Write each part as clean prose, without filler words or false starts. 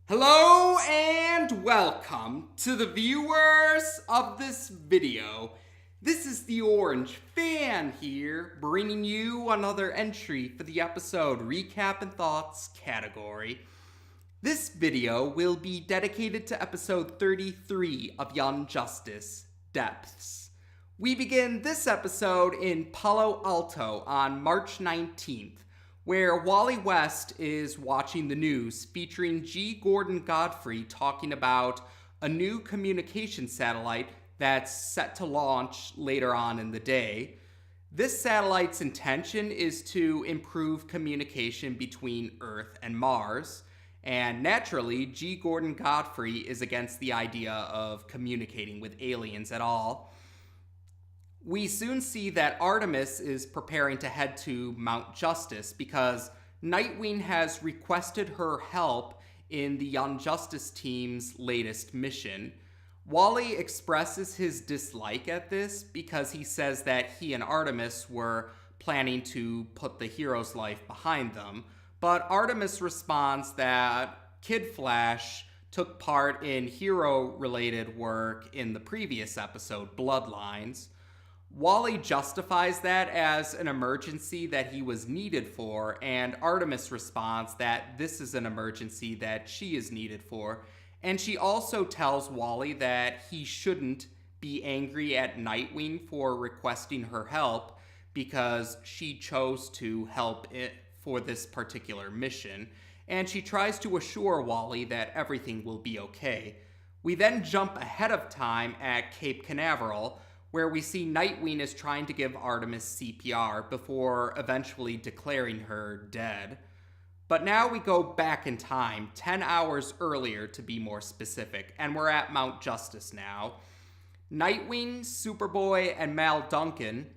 Hello and welcome to the viewers of this video. This is the Orange Fan here, bringing you another entry for the episode Recap and Thoughts category. This video will be dedicated to episode 33 of Young Justice, Depths. We begin this episode in Palo Alto on March 19th, where Wally West is watching the news featuring G. Gordon Godfrey talking about a new communication satellite that's set to launch later on in the day. This satellite's intention is to improve communication between Earth and Mars, and naturally, G. Gordon Godfrey is against the idea of communicating with aliens at all. We soon see that Artemis is preparing to head to Mount Justice because Nightwing has requested her help in the Young Justice team's latest mission. Wally expresses his dislike at this because he says that he and Artemis were planning to put the hero's life behind them, but Artemis responds that Kid Flash took part in hero-related work in the previous episode, Bloodlines. Wally justifies that as an emergency that he was needed for, and Artemis responds that this is an emergency that she is needed for. And she also tells Wally that he shouldn't be angry at Nightwing for requesting her help because she chose to help it for this particular mission. And she tries to assure Wally that everything will be okay. We then jump ahead of time at Cape Canaveral, where we see Nightwing is trying to give Artemis CPR before eventually declaring her dead. But now we go back in time, 10 hours earlier to be more specific, and we're at Mount Justice now. Nightwing, Superboy, and Mal Duncan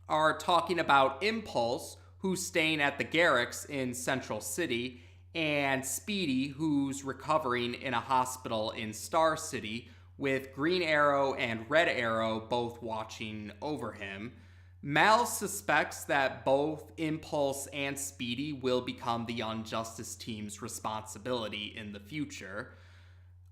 are talking about Impulse, who's staying at the Garricks in Central City, and Speedy, who's recovering in a hospital in Star City, with Green Arrow and Red Arrow both watching over him. Mal suspects that both Impulse and Speedy will become the Young Justice team's responsibility in the future.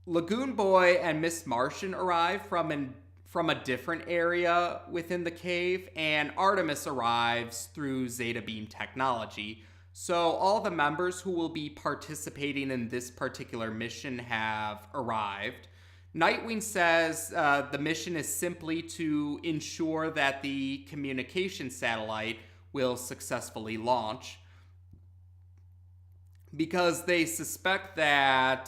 Lagoon Boy and Miss Martian arrive from a different area within the cave, and Artemis arrives through Zeta Beam technology. So all the members who will be participating in this particular mission have arrived. Nightwing says the mission is simply to ensure that the communication satellite will successfully launch, because they suspect that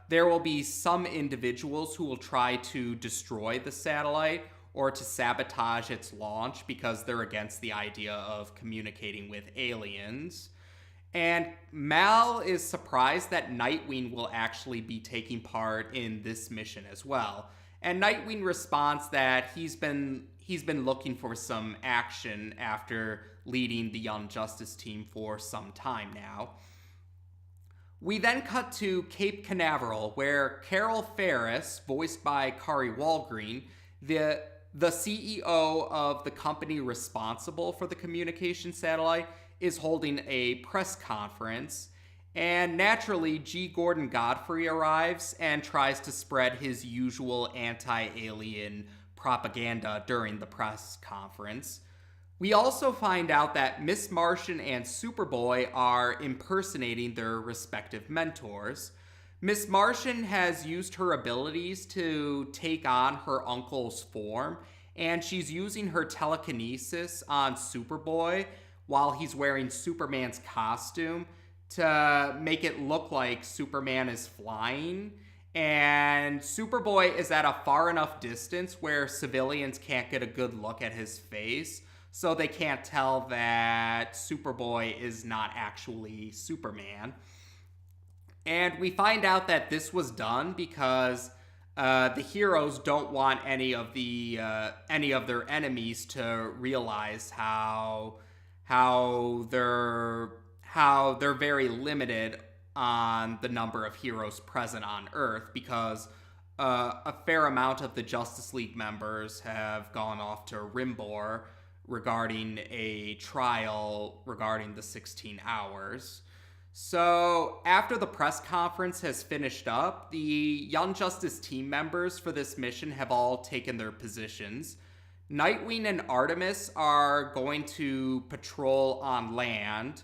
there will be some individuals who will try to destroy the satellite or to sabotage its launch because they're against the idea of communicating with aliens. And Mal is surprised that Nightwing will actually be taking part in this mission as well. And Nightwing responds that he's been looking for some action after leading the Young Justice team for some time now. We then cut to Cape Canaveral, where Carol Ferris, voiced by Kari Walgreen, the CEO of the company responsible for the communication satellite, is holding a press conference, and naturally G. Gordon Godfrey arrives and tries to spread his usual anti-alien propaganda during the press conference. We also find out that Miss Martian and Superboy are impersonating their respective mentors. Miss Martian has used her abilities to take on her uncle's form, and she's using her telekinesis on Superboy while he's wearing Superman's costume to make it look like Superman is flying. And Superboy is at a far enough distance where civilians can't get a good look at his face, so they can't tell that Superboy is not actually Superman. And we find out that this was done because the heroes don't want any of their enemies to realize how they're very limited on the number of heroes present on Earth, because a fair amount of the Justice League members have gone off to Rimbor regarding a trial regarding the 16 hours. So, after the press conference has finished up, the Young Justice team members for this mission have all taken their positions. Nightwing and Artemis are going to patrol on land.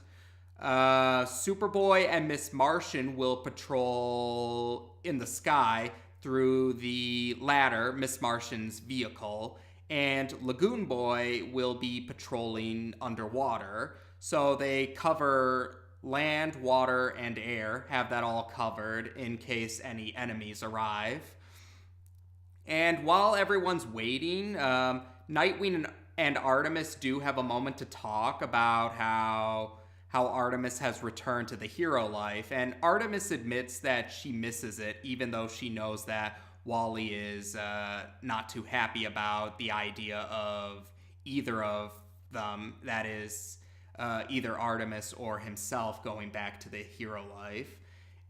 Superboy and Miss Martian will patrol in the sky through the latter, Miss Martian's vehicle. And Lagoon Boy will be patrolling underwater. So they cover land, water, and air, have that all covered in case any enemies arrive. And while everyone's waiting, Nightwing and Artemis do have a moment to talk about how Artemis has returned to the hero life. And Artemis admits that she misses it, even though she knows that Wally is not too happy about the idea of either of them, that is, either Artemis or himself going back to the hero life.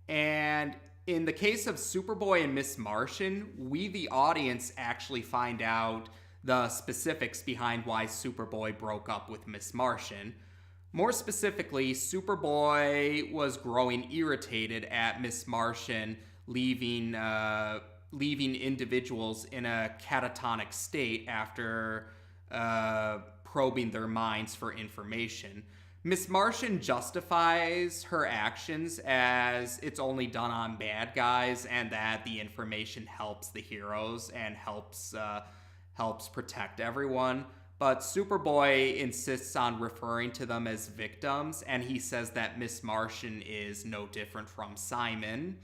And in the case of Superboy and Miss Martian, we, the audience, actually find out the specifics behind why Superboy broke up with Miss Martian. More specifically, Superboy was growing irritated at Miss Martian leaving individuals in a catatonic state after probing their minds for information. Miss Martian justifies her actions as it's only done on bad guys and that the information helps the heroes and helps protect everyone. But Superboy insists on referring to them as victims, and he says that Miss Martian is no different from Simon.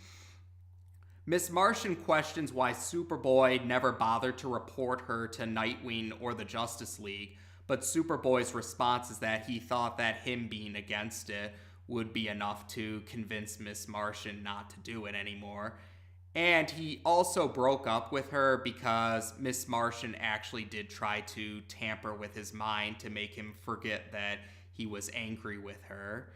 Miss Martian questions why Superboy never bothered to report her to Nightwing or the Justice League, but Superboy's response is that he thought that him being against it would be enough to convince Miss Martian not to do it anymore. And he also broke up with her because Miss Martian actually did try to tamper with his mind to make him forget that he was angry with her.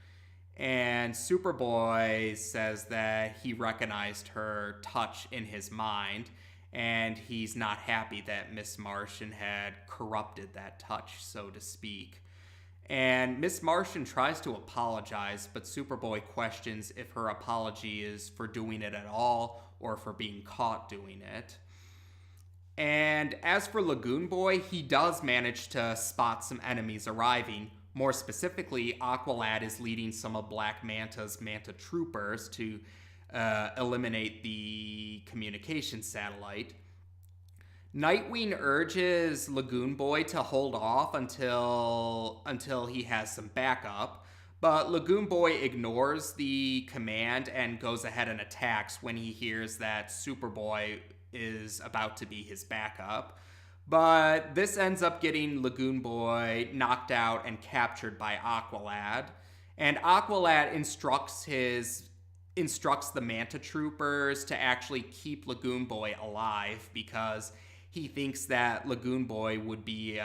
And Superboy says that he recognized her touch in his mind, and he's not happy that Miss Martian had corrupted that touch, so to speak. And Miss Martian tries to apologize, but Superboy questions if her apology is for doing it at all or for being caught doing it. And as for Lagoon Boy, he does manage to spot some enemies arriving. More specifically, Aqualad is leading some of Black Manta's Manta troopers to eliminate the communication satellite. Nightwing urges Lagoon Boy to hold off until he has some backup, but Lagoon Boy ignores the command and goes ahead and attacks when he hears that Superboy is about to be his backup. But this ends up getting Lagoon Boy knocked out and captured by Aqualad, and Aqualad instructs the Manta troopers to actually keep Lagoon Boy alive because he thinks that Lagoon Boy would be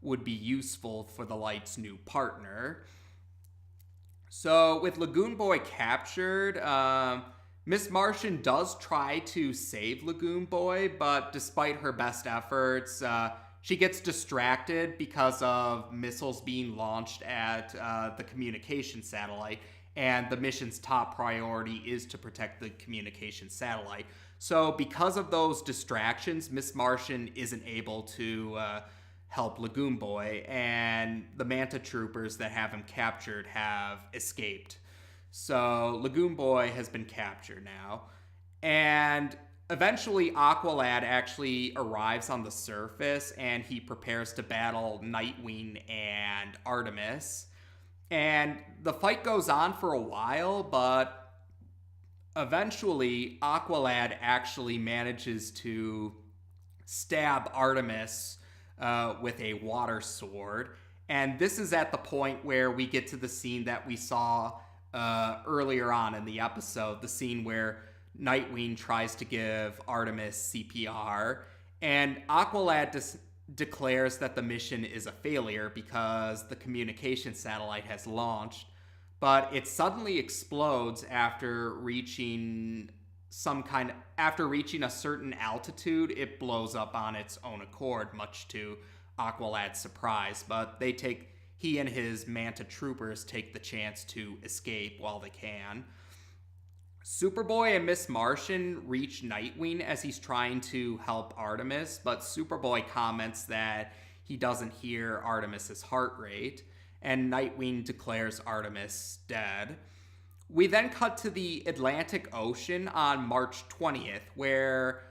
useful for the Light's new partner. So with Lagoon Boy captured, Miss Martian does try to save Lagoon Boy, but despite her best efforts, she gets distracted because of missiles being launched at the communication satellite, and the mission's top priority is to protect the communication satellite. So because of those distractions, Miss Martian isn't able to help Lagoon Boy, and the Manta troopers that have him captured have escaped. So Lagoon Boy has been captured now. And eventually Aqualad actually arrives on the surface and he prepares to battle Nightwing and Artemis. And the fight goes on for a while, but eventually Aqualad actually manages to stab Artemis with a water sword. And this is at the point where we get to the scene that we saw earlier on in the episode, the scene where Nightwing tries to give Artemis CPR, and Aqualad declares that the mission is a failure because the communication satellite has launched, but it suddenly explodes after reaching a certain altitude. It blows up on its own accord, much to Aqualad's surprise, but he and his Manta troopers take the chance to escape while they can. Superboy and Miss Martian reach Nightwing as he's trying to help Artemis, but Superboy comments that he doesn't hear Artemis's heart rate, and Nightwing declares Artemis dead. We then cut to the Atlantic Ocean on March 20th, where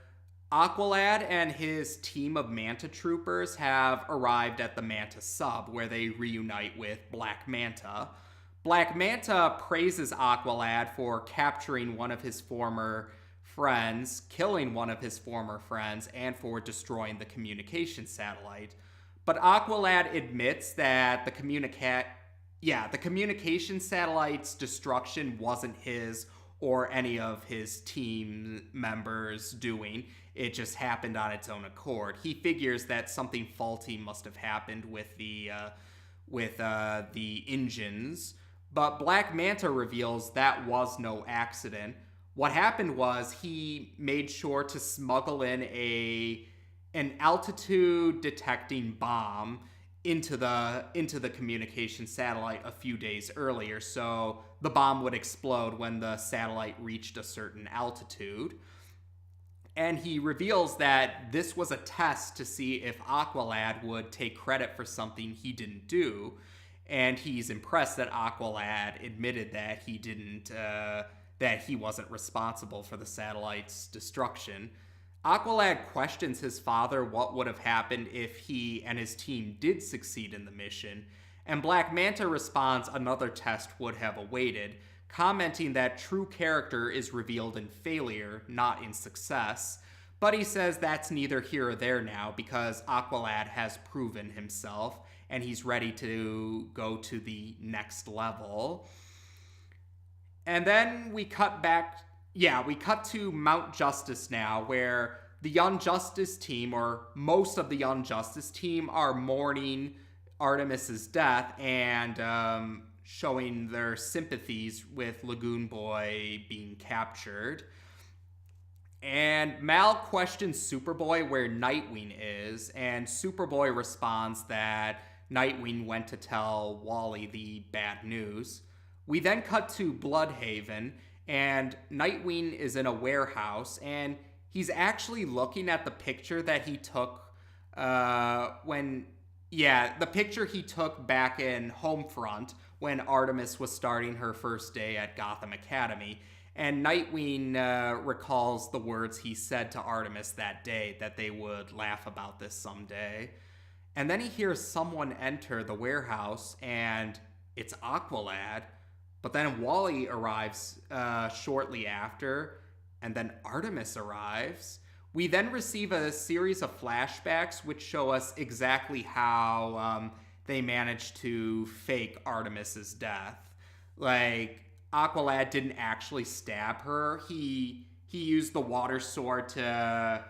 Aqualad and his team of Manta troopers have arrived at the Manta sub, where they reunite with Black Manta. Black Manta praises Aqualad for capturing one of his former friends, killing one of his former friends, and for destroying the communication satellite. But Aqualad admits that the communication satellite's destruction wasn't his or any of his team members doing. It just happened on its own accord. He figures that something faulty must have happened with the engines, but Black Manta reveals that was no accident. What happened was he made sure to smuggle in an altitude detecting bomb into the communication satellite a few days earlier, so the bomb would explode when the satellite reached a certain altitude. And he reveals that this was a test to see if Aqualad would take credit for something he didn't do, and he's impressed that Aqualad admitted that he didn't, that he wasn't responsible for the satellite's destruction. Aqualad questions his father what would have happened if he and his team did succeed in the mission, and Black Manta responds another test would have awaited, commenting that true character is revealed in failure, not in success. But he says that's neither here or there now because Aqualad has proven himself and he's ready to go to the next level. And then we cut to Mount Justice now, where the Unjustice team, or most of the Unjustice team, are mourning Artemis's death and showing their sympathies with Lagoon Boy being captured. And Mal questions Superboy where Nightwing is, and Superboy responds that Nightwing went to tell Wally the bad news. We then cut to Bloodhaven, and Nightwing is in a warehouse, and he's actually looking at the picture that he took the picture he took back in Homefront when Artemis was starting her first day at Gotham Academy. And Nightwing recalls the words he said to Artemis that day, that they would laugh about this someday. And then he hears someone enter the warehouse, and it's Aqualad. But then Wally arrives shortly after, and then Artemis arrives. We then receive a series of flashbacks which show us exactly how they managed to fake Artemis's death. Like, Aqualad didn't actually stab her. He used the water sword to...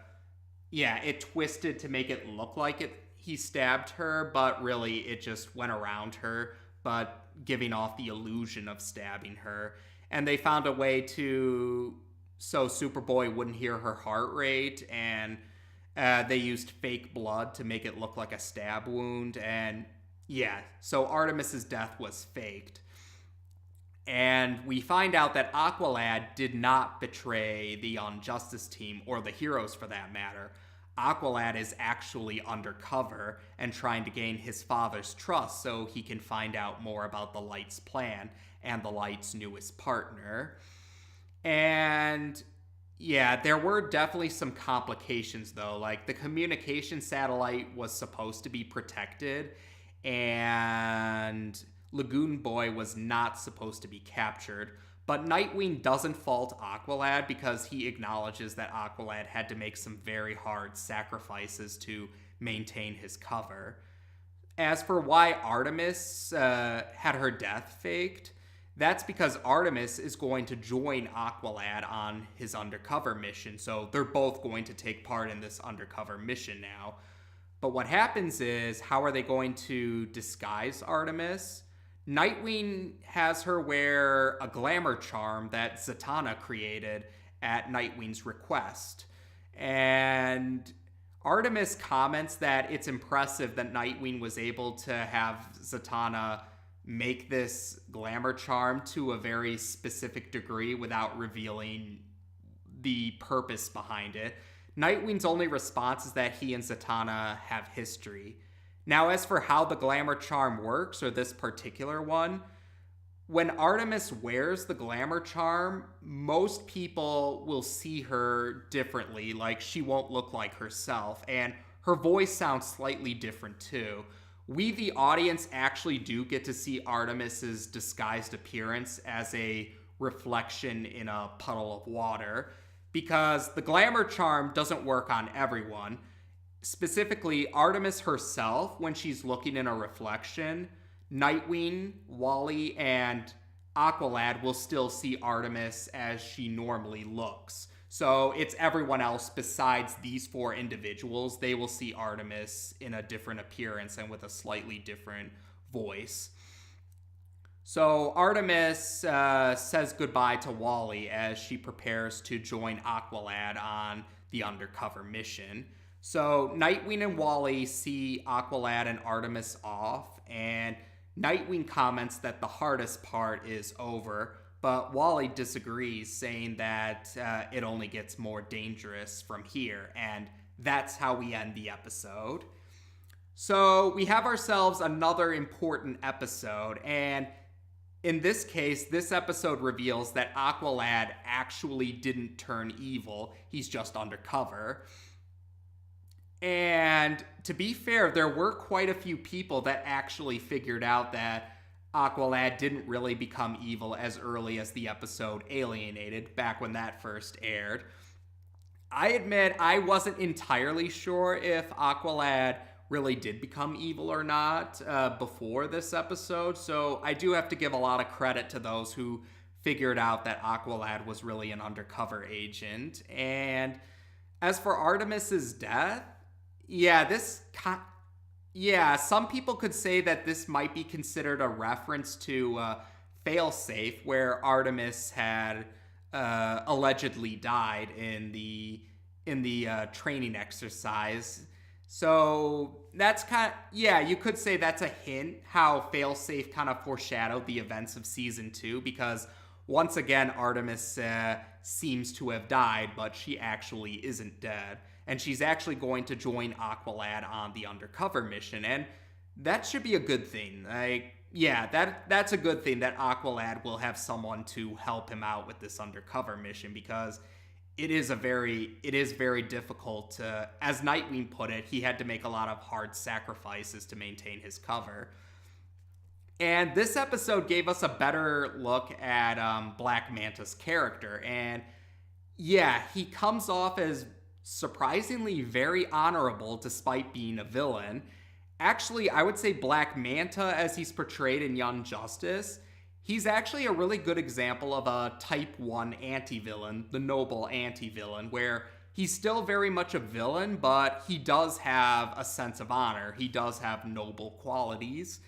Yeah, it twisted to make it look like he stabbed her, but really it just went around her, but giving off the illusion of stabbing her. And they found a way so Superboy wouldn't hear her heart rate, and they used fake blood to make it look like a stab wound, and so Artemis's death was faked. And we find out that Aqualad did not betray the Unjustice team, or the heroes for that matter. Aqualad is actually undercover and trying to gain his father's trust so he can find out more about the Light's plan and the Light's newest partner. And there were definitely some complications though. Like, the communication satellite was supposed to be protected, and Lagoon Boy was not supposed to be captured. But Nightwing doesn't fault Aqualad because he acknowledges that Aqualad had to make some very hard sacrifices to maintain his cover. As for why Artemis had her death faked, that's because Artemis is going to join Aqualad on his undercover mission, so they're both going to take part in this undercover mission now. But what happens is, how are they going to disguise Artemis? Nightwing has her wear a glamour charm that Zatanna created at Nightwing's request. And Artemis comments that it's impressive that Nightwing was able to have Zatanna make this glamour charm to a very specific degree without revealing the purpose behind it. Nightwing's only response is that he and Zatanna have history. Now, as for how the glamour charm works, or this particular one, when Artemis wears the glamour charm, most people will see her differently. Like, she won't look like herself, and her voice sounds slightly different too. We, the audience, actually do get to see Artemis's disguised appearance as a reflection in a puddle of water, because the glamour charm doesn't work on everyone. Specifically, Artemis herself, when she's looking in a reflection, Nightwing, Wally, and Aqualad will still see Artemis as she normally looks. So it's everyone else besides these four individuals. They will see Artemis in a different appearance and with a slightly different voice. So Artemis says goodbye to Wally as she prepares to join Aqualad on the undercover mission. So Nightwing and Wally see Aqualad and Artemis off, and Nightwing comments that the hardest part is over, but Wally disagrees, saying that it only gets more dangerous from here, and that's how we end the episode. So we have ourselves another important episode, and in this case, this episode reveals that Aqualad actually didn't turn evil. He's just undercover. And to be fair, there were quite a few people that actually figured out that Aqualad didn't really become evil as early as the episode Alienated, back when that first aired. I admit I wasn't entirely sure if Aqualad really did become evil or not before this episode, so I do have to give a lot of credit to those who figured out that Aqualad was really an undercover agent. And as for Artemis's death, some people could say that this might be considered a reference to Failsafe, where Artemis had allegedly died in the training exercise. So that's you could say that's a hint how Failsafe kind of foreshadowed the events of season 2, because once again Artemis seems to have died, but she actually isn't dead. And she's actually going to join Aqualad on the undercover mission, and that should be a good thing. That's a good thing that Aqualad will have someone to help him out with this undercover mission, because it is very difficult to, as Nightwing put it, he had to make a lot of hard sacrifices to maintain his cover. And this episode gave us a better look at Black Manta's character, and he comes off as surprisingly very honorable despite being a villain. Actually, I would say Black Manta, as he's portrayed in Young Justice, he's actually a really good example of a Type 1 anti-villain, the noble anti-villain, where he's still very much a villain, but he does have a sense of honor. He does have noble qualities,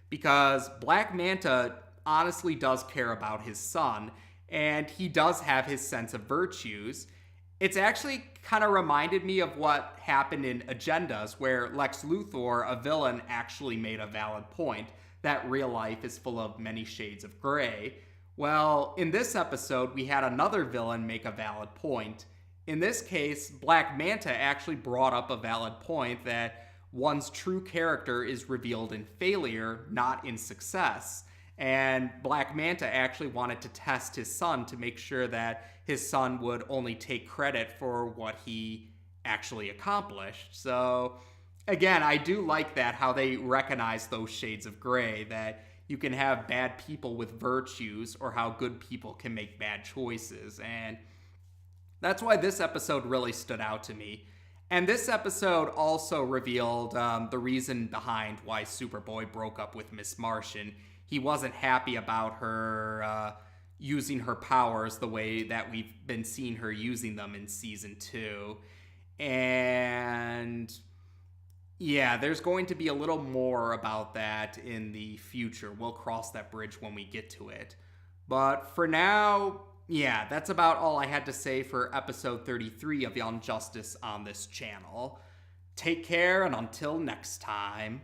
because Black Manta honestly does care about his son, and he does have his sense of virtues. It's actually kind of reminded me of what happened in Agendas, where Lex Luthor, a villain, actually made a valid point that real life is full of many shades of gray. Well, in this episode, we had another villain make a valid point. In this case, Black Manta actually brought up a valid point that one's true character is revealed in failure, not in success. And Black Manta actually wanted to test his son to make sure that his son would only take credit for what he actually accomplished. So, again, I do like that, how they recognize those shades of gray, that you can have bad people with virtues, or how good people can make bad choices. And that's why this episode really stood out to me. And this episode also revealed the reason behind why Superboy broke up with Miss Martian. He wasn't happy about her using her powers the way that we've been seeing her using them in season 2. And there's going to be a little more about that in the future. We'll cross that bridge when we get to it. But for now, that's about all I had to say for episode 33 of Young Justice on this channel. Take care, and until next time.